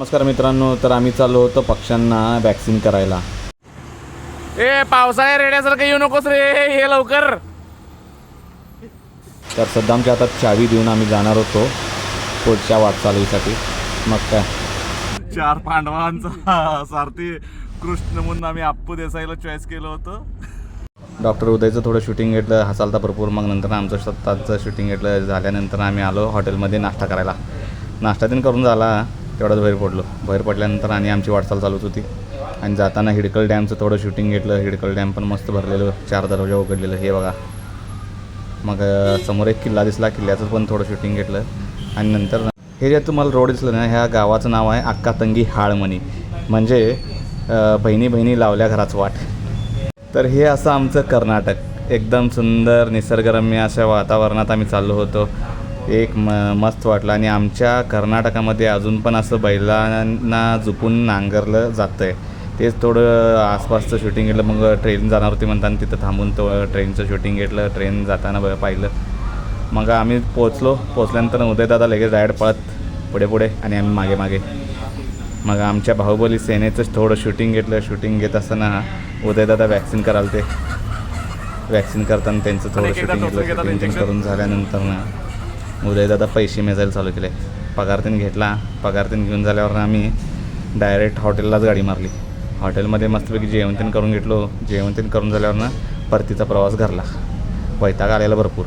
नमस्कार मित्रांनो, तर आम्ही चाललो होतो पक्ष्यांना वॅक्सिन करायला. ए पावसाळ्या रेड्यासारखं येऊ नकोस रे, ये लवकर. तर सद्दामच्या हातात चावी देऊन आम्ही जाणार होतो पुढच्या वाटचालीसाठी. मग काय 4 पांडवांचा सारथी कृष्ण म्हणून आम्ही अप्पू देसाईला चॉईस केलं होतं. डॉक्टर उदयचं थोडं शूटिंग घेतलं, हसालता भरपूर. मग नंतर आमचं स्वतःचं शूटिंग घेतलं. झाल्यानंतर आम्ही आलो हॉटेलमध्ये नाश्ता करायला. नाश्ता तीन करून झाला तेवढंच बाहेर पडल्यानंतर आणि आमची वाटचाल चालूच होती. आणि जाताना हिडकल डॅमचं थोडं शूटिंग घेतलं. हिडकल डॅम पण मस्त भरलेलं, 4 दरवाजा उघडलेलं हे बघा. मग समोर एक किल्ला दिसला, किल्ल्याचं पण थोडं शूटिंग घेतलं. आणि नंतर हे जे तुम्हाला रोड दिसलं ना, ह्या गावाचं नाव आहे अक्कातंगी हाळमणी, म्हणजे बहिणी बहिणी लावल्या घराच वाट. तर हे असं आमचं कर्नाटक, एकदम सुंदर निसर्गरम्य अशा वातावरणात आम्ही चाललो होतो. एक मस्त वाटलं. आणि आमच्या कर्नाटकामध्ये अजून पण असं बैलांना झुपून नांगरलं जातं आहे. तेच थोडं आसपासचं शूटिंग घेतलं. मग ट्रेन जाणार होती म्हणताना तिथं थांबून तो ट्रेनचं शूटिंग घेतलं. ट्रेन जाताना पाहिलं. मग आम्ही पोचल्यानंतर उदयदादा लगेच डायरेक्ट पळत पुढे आणि आम्ही मागे. मग आमच्या बाहुबली सेनेचं थोडं शूटिंग घेतलं. शूटिंग घेत असताना उदयदादा वॅक्सिन कराल ते. वॅक्सिन करताना त्यांचं थोडं शूटिंग घेतलं. शूटिंग करून झाल्यानंतर ना उदयदादा पैसे मेजायला चालू केले. पगार तीन घेऊन झाल्यावर आम्ही डायरेक्ट हॉटेललाच गाडी मारली. हॉटेलमध्ये मस्तपैकी जेवण तीन करून घेतलो. जेवण तीन करून झाल्यावर ना परतीचा प्रवास घरला. वैताग आलेला भरपूर.